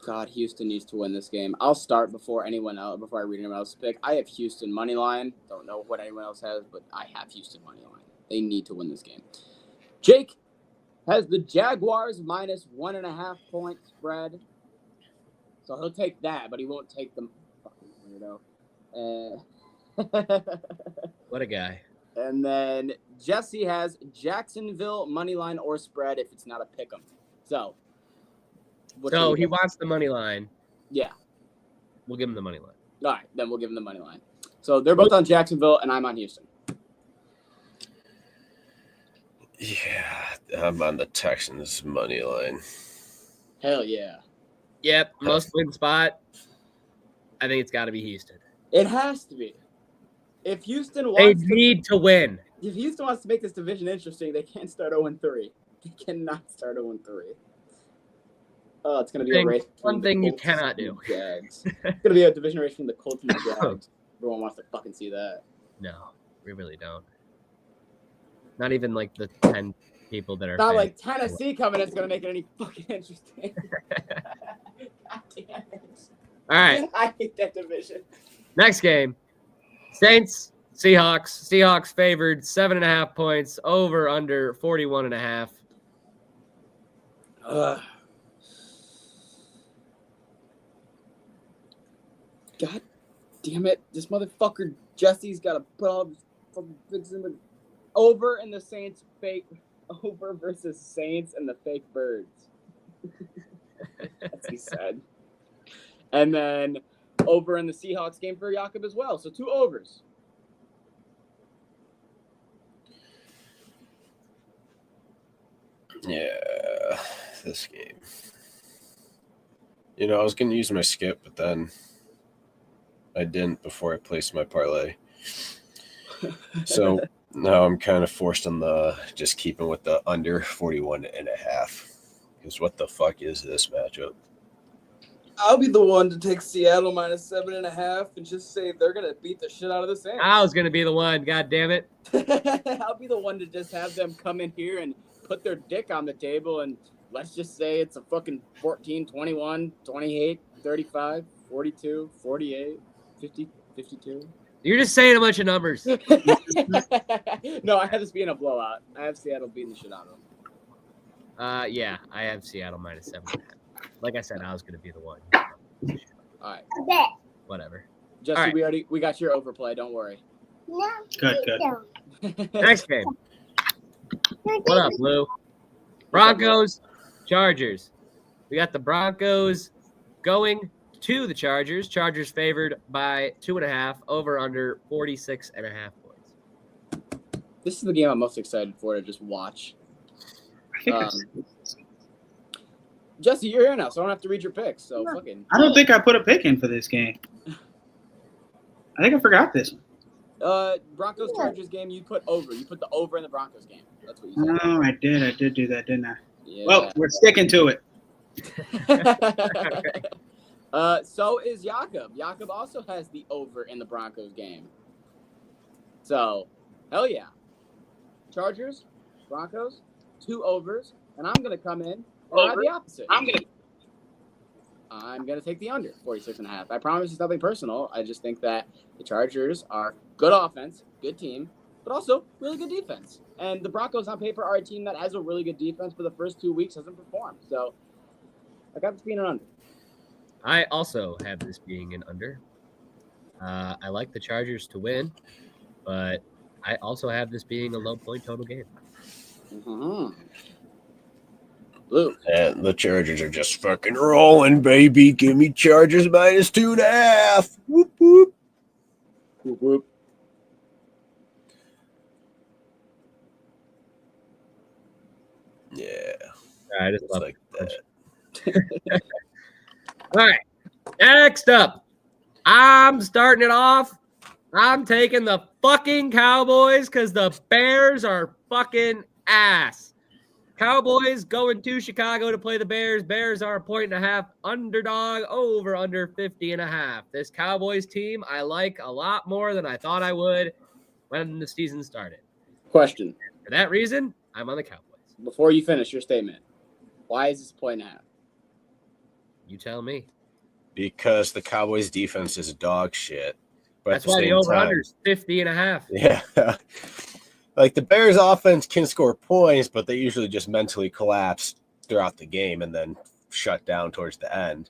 God, Houston needs to win this game. I'll start before I read anyone else's pick. I have Houston money line. Don't know what anyone else has, but I have Houston money line. They need to win this game. Jake has the Jaguars minus 1.5 point spread. So he'll take that, but he won't take them. Fucking weirdo. What a guy. And then Jesse has Jacksonville money line or spread if it's not a pick 'em. So he wants the money line. Yeah. We'll give him the money line. All right, then we'll give him the money line. So they're both on Jacksonville, and I'm on Houston. Yeah, I'm on the Texans money line. Hell yeah. Yep, must win spot. I think it's got to be Houston. It has to be. If Houston They wants need to win. If Houston wants to make this division interesting, they can't start 0-3. They cannot start 0-3. Oh, it's going to be a race. One thing you Colts cannot and do. Jags. It's going to be a division race between the Colts and the Jags. Everyone wants to fucking see that. No, we really don't. Not even like the 10 people that are. Not like Tennessee coming. It's going to make it any fucking interesting. God damn it. All right. I hate that division. Next game. Saints, Seahawks. Seahawks favored 7.5 points, over under 41.5. God damn it. This motherfucker Jesse's got to put all this fucking fix in the over in the Saints fake over versus Saints and the fake birds. That's what he said. And then over in the Seahawks game for Jakob as well. So 2 overs. Yeah, this game. You know, I was going to use my skip, but then I didn't before I placed my parlay. So now I'm kind of forced on the just keeping with the under 41.5. Because what the fuck is this matchup? I'll be the one to take Seattle minus 7.5 and just say they're going to beat the shit out of the Saints. I was going to be the one. God damn it. I'll be the one to just have them come in here and put their dick on the table and let's just say it's a fucking 14, 21, 28, 35, 42, 48, 50, 52. You're just saying a bunch of numbers. No, I have this being a blowout. I have Seattle beating the shit out of them. Yeah, I have Seattle minus 7.5. Like I said, I was going to be the one. All right. Whatever. Jesse, All right. we got your overplay. Don't worry. Good. Next game. What up, Lou? Broncos, Chargers. We got the Broncos going to the Chargers. Chargers favored by 2.5, over under 46.5 points. This is the game I'm most excited for to just watch. I think Jesse, you're here now, so I don't have to read your picks. So fucking. I don't think I put a pick in for this game. I think I forgot this one. Broncos Chargers game. You put over. You put the over in the Broncos game. That's what you said. Oh, I did. I did do that, didn't I? Yeah. Well, we're sticking to it. So is Jakob. Jakob also has the over in the Broncos game. So, hell yeah. Chargers, Broncos, 2 overs, and I'm gonna come in and I have the opposite. I'm gonna take the under 46.5. I promise it's nothing personal. I just think that the Chargers are good offense, good team, but also really good defense. And the Broncos on paper are a team that has a really good defense, but the first 2 weeks hasn't performed. So I got this being an under. I also have this being an under. I like the Chargers to win, but I also have this being a low point total game. Mm-hmm. Blue. And the Chargers are just fucking rolling, baby. Give me Chargers minus 2.5. Whoop, whoop. Whoop, whoop. Yeah. I just love like that. All right. Next up, I'm starting it off. I'm taking the fucking Cowboys because the Bears are fucking ass. Cowboys going to Chicago to play the Bears. Bears are 1.5 underdog, over under 50.5. This Cowboys team I like a lot more than I thought I would when the season started. Question. For that reason, I'm on the Cowboys. Before you finish your statement, why is this 1.5? You tell me. Because the Cowboys defense is dog shit. But That's why the over-under is 50.5. Yeah. Like the Bears offense can score points, but they usually just mentally collapse throughout the game and then shut down towards the end.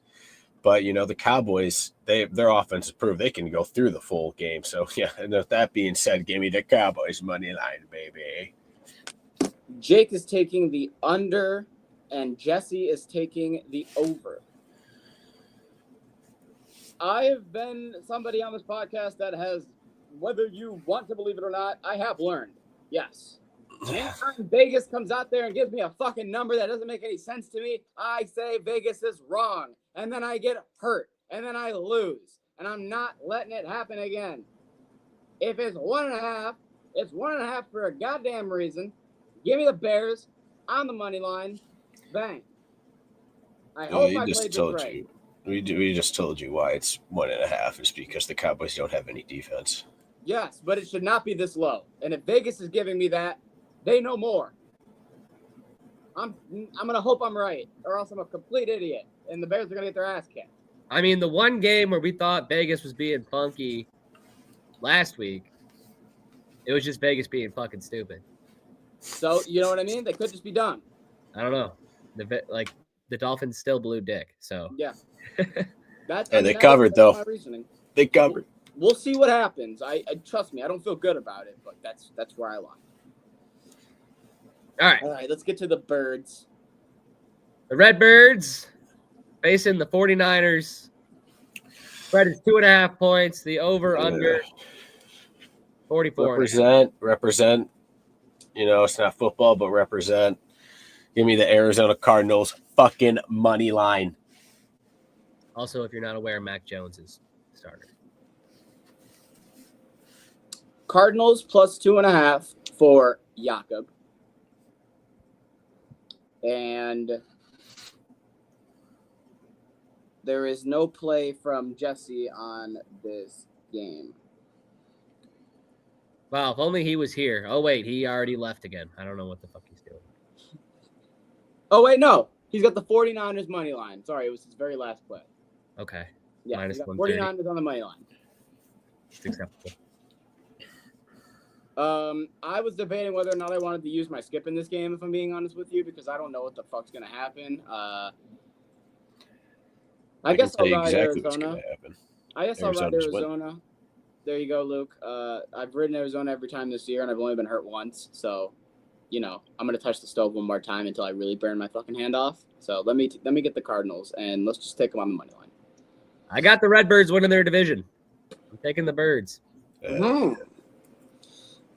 But, you know, the Cowboys, their offense has proved they can go through the full game. So, yeah, and with that being said, give me the Cowboys money line, baby. Jake is taking the under, and Jesse is taking the over. I have been somebody on this podcast that has, whether you want to believe it or not, I have learned. Yes. Anytime Vegas comes out there and gives me a fucking number that doesn't make any sense to me, I say Vegas is wrong. And then I get hurt. And then I lose. And I'm not letting it happen again. If it's 1.5, it's 1.5 for a goddamn reason. Give me the Bears on the money line. Bang. I hope I played this right. We just told you why it's 1.5 is because the Cowboys don't have any defense. Yes, but it should not be this low. And if Vegas is giving me that, they know more. I'm gonna hope I'm right, or else I'm a complete idiot, and the Bears are gonna get their ass kicked. I mean, the one game where we thought Vegas was being funky last week, it was just Vegas being fucking stupid. So you know what I mean? They could just be dumb. I don't know. The Dolphins still blew dick. So yeah, they covered though. My reasoning. They covered. We'll see what happens. I trust me. I don't feel good about it, but that's where I lie. All right. Let's get to the Birds. The Redbirds facing the 49ers. Spread is 2.5 points. The over/under 44. Represent. You know, it's not football, but represent. Give me the Arizona Cardinals fucking money line. Also, if you're not aware, Mac Jones is starter. Cardinals plus 2.5 for Jakob. And there is no play from Jesse on this game. Wow, if only he was here. Oh, wait, he already left again. I don't know what the fuck he's doing. Oh, wait, no. He's got the 49ers money line. Sorry, it was his very last play. Okay. Yeah, minus he's got 130. 49ers on the money line. It's acceptable. I was debating whether or not I wanted to use my skip in this game, if I'm being honest with you, because I don't know what the fuck's going to happen. I guess I'll ride Arizona. I guess I'll ride Arizona. There you go, Luke. I've ridden Arizona every time this year, and I've only been hurt once. So, you know, I'm going to touch the stove one more time until I really burn my fucking hand off. So let me get the Cardinals, and let's just take them on the money line. I got the Redbirds winning their division. I'm taking the Birds.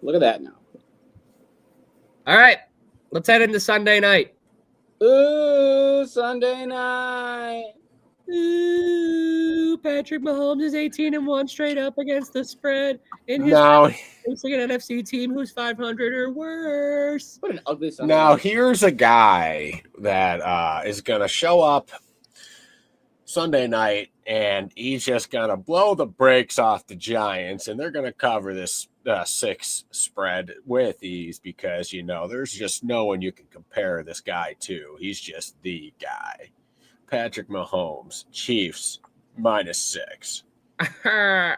Look at that now. All right. Let's head into Sunday night. Ooh, Sunday night. Ooh, Patrick Mahomes is 18-1 straight up against the spread. Facing an NFC team who's 500 or worse. What an ugly Sunday Now, night. here's a guy that is going to show up Sunday night, and he's just going to blow the brakes off the Giants, and they're going to cover this 6 spread with ease because, you know, there's just no one you can compare this guy to. He's just the guy. Patrick Mahomes, Chiefs, -6. I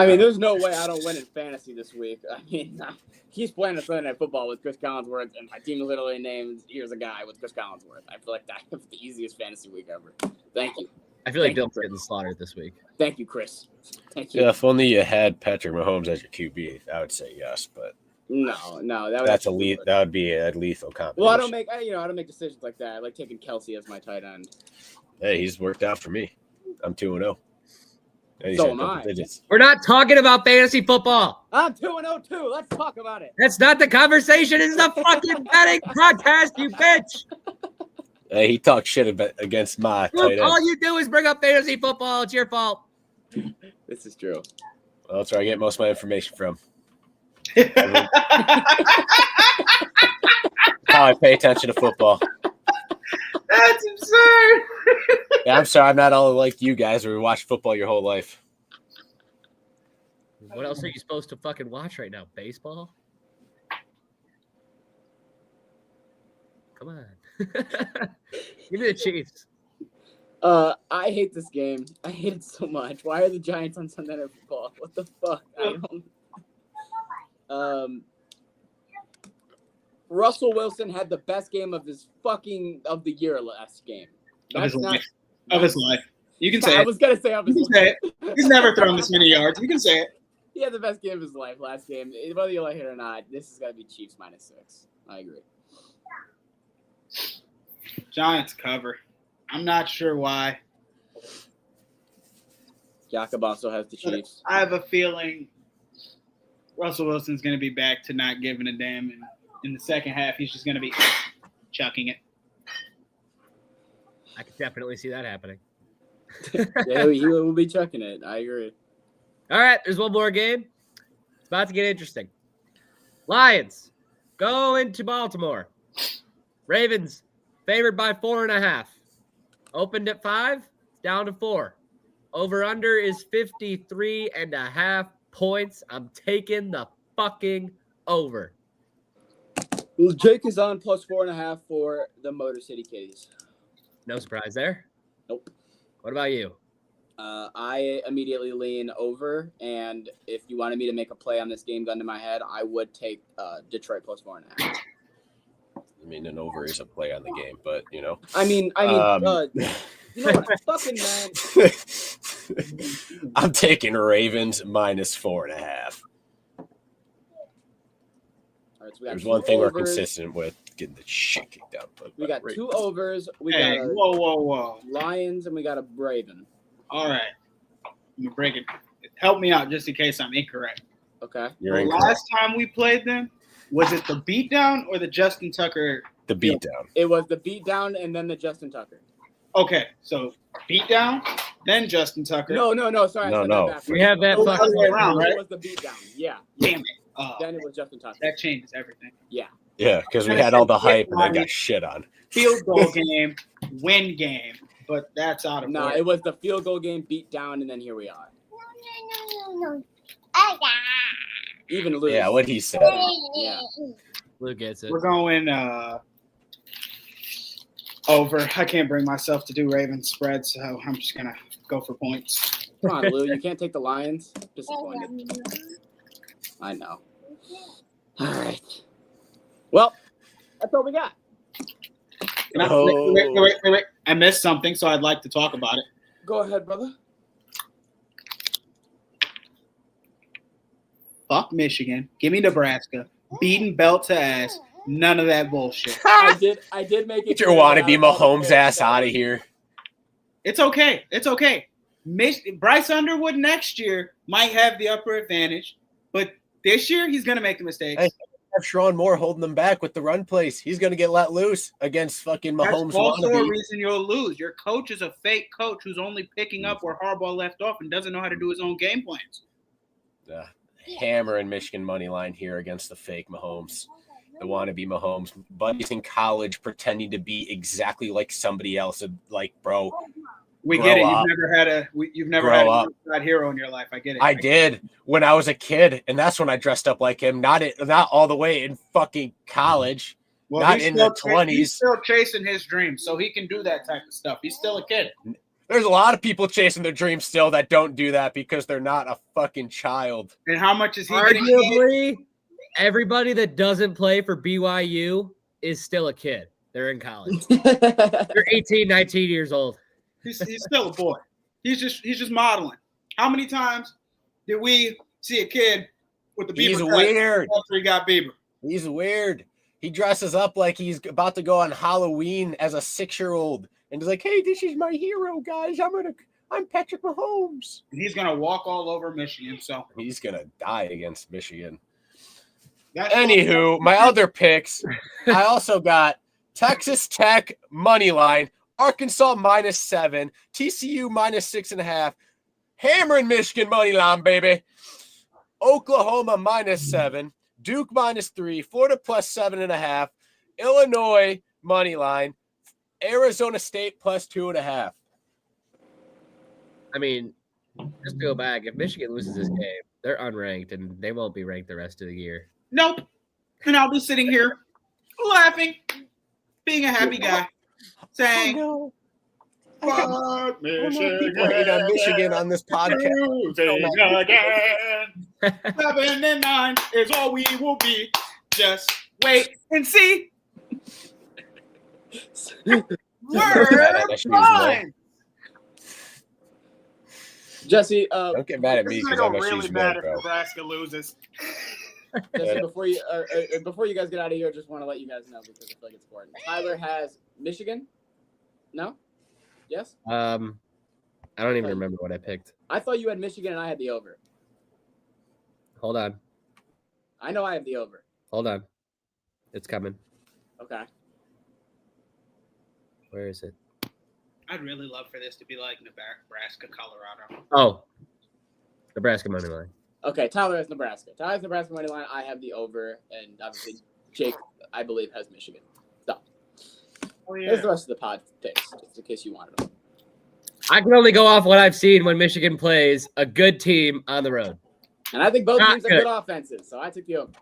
mean, there's no way I don't win in fantasy this week. I mean, he's playing a Sunday Night Football with Chris Collinsworth, and my team literally named, here's a guy with Chris Collinsworth. I feel like that's the easiest fantasy week ever. Thank you. I feel like Bill's getting slaughtered this week. Thank you, Chris. Thank you. Yeah, if only you had Patrick Mahomes as your QB, I would say yes, but no, that would be a lethal combination. Well, I don't make decisions like that. I like taking Kelsey as my tight end. Hey, he's worked out for me. I'm 2-0. So am I. We're not talking about fantasy football. I'm 2-0 too. Let's talk about it. That's not the conversation. It's the fucking betting podcast, you bitch. Hey, he talks shit against my tight end. All you do is bring up fantasy football. It's your fault. This is true. Well, that's where I get most of my information from. How I pay attention to football. That's absurd. Yeah, I'm sorry. I'm not all like you guys where we watch football your whole life. What else are you supposed to fucking watch right now? Baseball? Come on. Give me the Chiefs. I hate this game. I hate it so much. Why are the Giants on Sunday Night Football? What the fuck? I don't. Russell Wilson had the best game of the year last game. Of his life. You can say it. I was gonna say of his life. He's never thrown this many yards. You can say it. He had the best game of his life last game. Whether you like it or not, this is gonna be Chiefs -6. I agree. Giants cover. I'm not sure why. Jakob also has the Chiefs. I have a feeling Russell Wilson's going to be back to not giving a damn. And in the second half, he's just going to be chucking it. I could definitely see that happening. Yeah, he will be chucking it. I agree. All right, there's one more game. It's about to get interesting. Lions go into Baltimore. Ravens favored by 4.5. Opened at 5, down to 4. Over under is 53.5 points. I'm taking the fucking over. Well, Jake is on plus 4.5 for the Motor City Kitties. No surprise there. Nope. What about you? I immediately lean over, and if you wanted me to make a play on this game, gun to my head, I would take Detroit plus 4.5. I mean, an over is a play on the game, but you know. I mean, you know what, fucking man. I'm taking Ravens minus 4.5. All right, so There's one thing we're consistent with: getting the shit kicked out. We got 2 overs. We Hey, got a whoa. Lions, and we got a Raven. All right. Let me break it. Help me out just in case I'm incorrect. Okay. You're The incorrect. last time we played them, was it the beatdown or the Justin Tucker? The beatdown. It was the beatdown and then the Justin Tucker. Okay, so beatdown, then Justin Tucker. No. Sorry. No, I said no. that backwards. We have that It was the other way around, right? It was the beatdown. Yeah. Damn it. Oh, Then it was Justin Tucker. that changes everything. Yeah, because we had all the hype and then got shit on. Field goal game, win game, but that's out of No, order. it was the field goal game beat down, and then here we are. Even lose. Yeah, what he said. Yeah. Luke gets it. We're going over. I can't bring myself to do Ravens spread, so I'm just going to go for points. Come on, Lou. You can't take the Lions. Disappointed. I know. All right. Well, that's all we got. Wait. I missed something, so I'd like to talk about it. Go ahead, brother. Fuck Michigan. Give me Nebraska. Beating belt to ass. None of that bullshit. I did make it. Get your wannabe Mahomes ass out of here. It's okay. Bryce Underwood next year might have the upper advantage, but this year he's going to make the mistakes. Hey, have Sharon Moore holding them back with the run plays. He's going to get let loose against fucking Mahomes. That's also a wannabe. reason you'll lose. Your coach is a fake coach who's only picking up where Harbaugh left off and doesn't know how to do his own game plans. Hammering Michigan money line here against the fake Mahomes, the wannabe Mahomes. Buddies in college pretending to be exactly like somebody else. Like, bro, We grow get it. up. You've never Grow had up. a hero in your life. I get it. I did when I was a kid, and that's when I dressed up like him. Not all the way in fucking college. Well, not he's in still the 20s. He's still chasing his dreams, so he can do that type of stuff. He's still a kid. There's a lot of people chasing their dreams still that don't do that because they're not a fucking child. And how much is he getting paid? Arguably, everybody that doesn't play for BYU is still a kid. They're in college. They're 18, 19 years old. He's still a boy. He's just modeling. How many times did we see a kid with the Bieber He's cut weird. after he got Bieber? He's weird. He dresses up like he's about to go on Halloween as a 6-year-old. And he's like, hey, this is my hero, guys. I'm Patrick Mahomes. And he's gonna walk all over Michigan. So He's going to die against Michigan. that's Anywho, my other picks, I also got Texas Tech money line, Arkansas -7, TCU -6.5, hammering Michigan money line, baby. Oklahoma -7, Duke -3, Florida +7.5, Illinois money line, Arizona State +2.5. I mean, just to go back, if Michigan loses this game, they're unranked and they won't be ranked the rest of the year. nope. And I'll be sitting here laughing, being a happy guy, saying, Oh, no. "Fuck People hate on Michigan on this podcast. losing again. 7 and 9 is all we will be. Just wait and see. We're fine. Jesse, Don't get mad at me This is because gonna I'm go a really huge bad man, if bro. Nebraska loses. Jesse, before you guys get out of here, just want to let you guys know because I feel like it's important. Tyler has Michigan. No? Yes? I don't even remember what I picked. I thought you had Michigan and I had the over. Hold on. I know I have the over. Hold on. It's coming. Okay. Where is it? I'd really love for this to be like Nebraska, Colorado. Oh. Nebraska money line. Okay, Tyler has Nebraska. Tyler has Nebraska money line. I have the over, and obviously Jake, I believe, has Michigan. So, here's the rest of the pod picks, just in case you wanted them. I can only go off what I've seen when Michigan plays a good team on the road. And I think both Not teams have good. good offenses, so I took the over.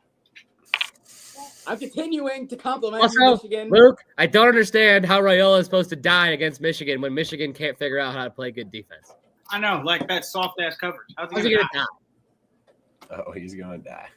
I'm continuing to compliment Also, Michigan. Luke, I don't understand how Raiola is supposed to die against Michigan when Michigan can't figure out how to play good defense. I know, like that soft ass coverage. How's How's he he gonna gonna die? die? Oh, he's going to die.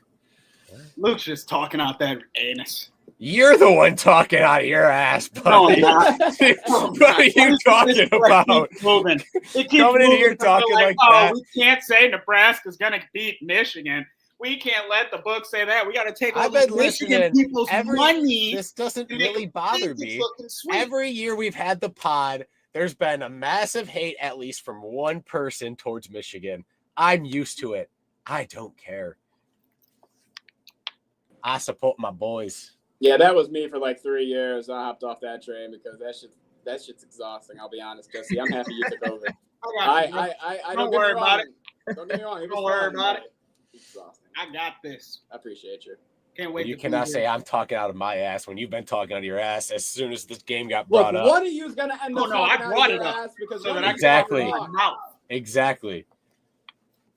Luke's just talking out that anus. You're the one talking out of your ass, No, buddy. I'm not. What are you talking about? Keeps moving. It keeps Coming in moving here because they're talking like that. we can't say Nebraska's gonna beat Michigan. We can't let the book say that. We got to take all I've the been Michigan listening people's every- money. This doesn't and make really them bother think it's me. looking sweet. Every year we've had the pod, there's been a massive hate, at least from one person towards Michigan. I'm used to it. I don't care. I support my boys. Yeah, that was me for like 3 years. I hopped off that train because that shit's exhausting. I'll be honest, Jesse. I'm happy you took over. I Don't worry about it. Don't get me wrong. Don't worry about it. It's exhausting. I got this. I appreciate you. Can't wait. You to cannot be say here. I'm talking out of my ass when you've been talking out of your ass as soon as this game got Look, brought up. one of you is gonna end up. Oh, no, I talking out brought of it your up ass because so one that of I you can Exactly. talk open wrong. my mouth. Exactly.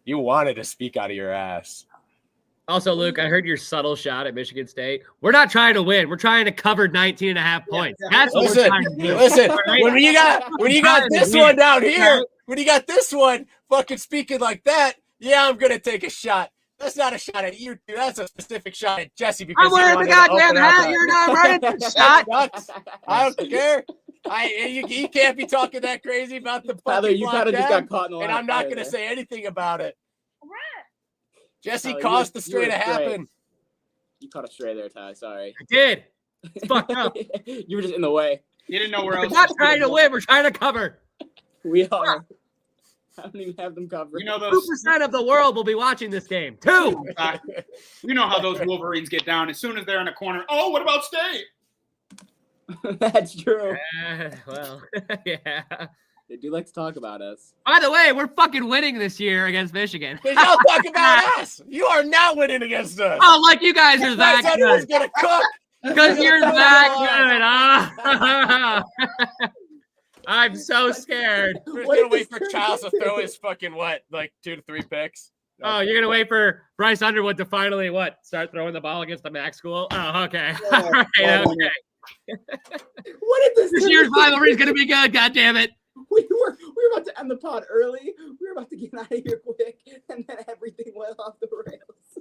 You wanted to speak out of your ass. Also, Luke, I heard your subtle shot at Michigan State. We're not trying to win. We're trying to cover 19.5 points. That's what we're Listen, trying to do. listen. Right? When you got this one down here, when you got this one fucking speaking like that, yeah, I'm gonna take a shot. That's not a shot at you two. That's a specific shot at Jesse because I'm wearing the goddamn hat. You're not running the shot. Nuts. I don't care. You can't be talking that crazy about the Tyler, fucking you kind of just lockdown, got caught in the and line I'm not of gonna fire say anything about it. Jesse Tyler, caused the you stray were to stray. happen. You caught a stray there, Ty. Sorry. I did. It's fucked up. You were just in the way. You didn't know where We're else. not trying to win. We're trying to cover. We are. I don't even have them covered. You know those. 2% of the world will be watching this game. 2. You know how those Wolverines get down as soon as they're in a corner. Oh, what about State? That's true. Well, yeah. They do like to talk about us. By the way, we're fucking winning this year against Michigan. Because y'all talk about us. You are not winning against us. Oh, like you guys are Bryce that Underwood's good. gonna cook. Because you're that good. I'm so scared. We're gonna wait for Childs to throw his fucking like 2 to 3 picks. Oh, you're gonna wait for Bryce Underwood to finally start throwing the ball against the MAC school? Oh, okay. All right, okay. What did this? This year's rivalry is gonna be good. God damn it. We were about to end the pod early. We were about to get out of here quick, and then everything went off the rails.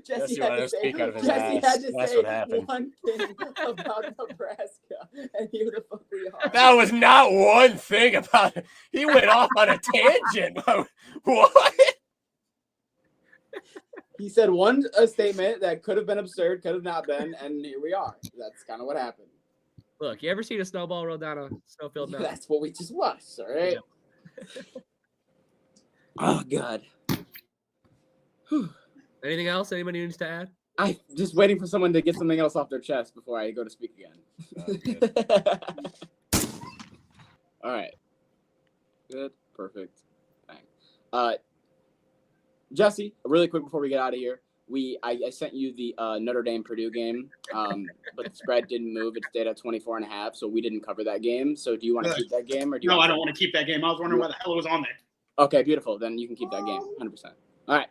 Jesse Jesse had wanted to to say, speak out of his Jesse ass. had to That's say what happened. one thing about Nebraska, and here the fuck we are. That was not one thing about it. He went off on a tangent. What? He said a statement that could have been absurd, could have not been, and here we are. That's kind of what happened. Look, you ever seen a snowball roll down a snowfield mountain? That's what we just watched, all right? Yeah. Oh, God. Anything else anybody needs to add? I'm just waiting for someone to get something else off their chest before I go to speak again. All right. Good. Perfect. Bang. Jesse, really quick before we get out of here, I sent you the Notre Dame Purdue game, but the spread didn't move. It stayed at 24.5, so we didn't cover that game. So do you want to keep that game, or do you? No, I don't want to keep that game. I was wondering why the hell it was on there. Okay, beautiful. Then you can keep that game, 100%. All right.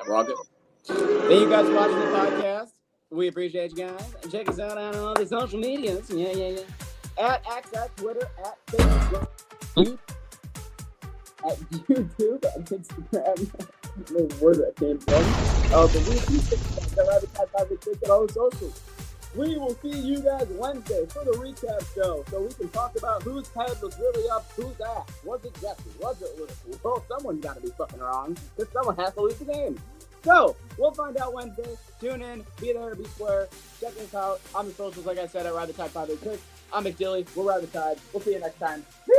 We're all good. Thank you guys for watching the podcast. We appreciate you guys. And check us out on all the social medias. Yeah. At X, at Twitter, at Facebook, at YouTube, at Instagram. No where that came from. But we appreciate all the socials. We will see you guys Wednesday for the recap show, so we can talk about whose head was really up, whose ass. Was it Jesse? Was it Liverpool? Well, someone's got to be fucking wrong, because someone has to lose the game. So, we'll find out Wednesday. Tune in, be there, be square. Check us out on the socials, like I said, at Ride the Tide 586. I'm McDilly. We'll Ride the Tide. We'll see you next time. Peace!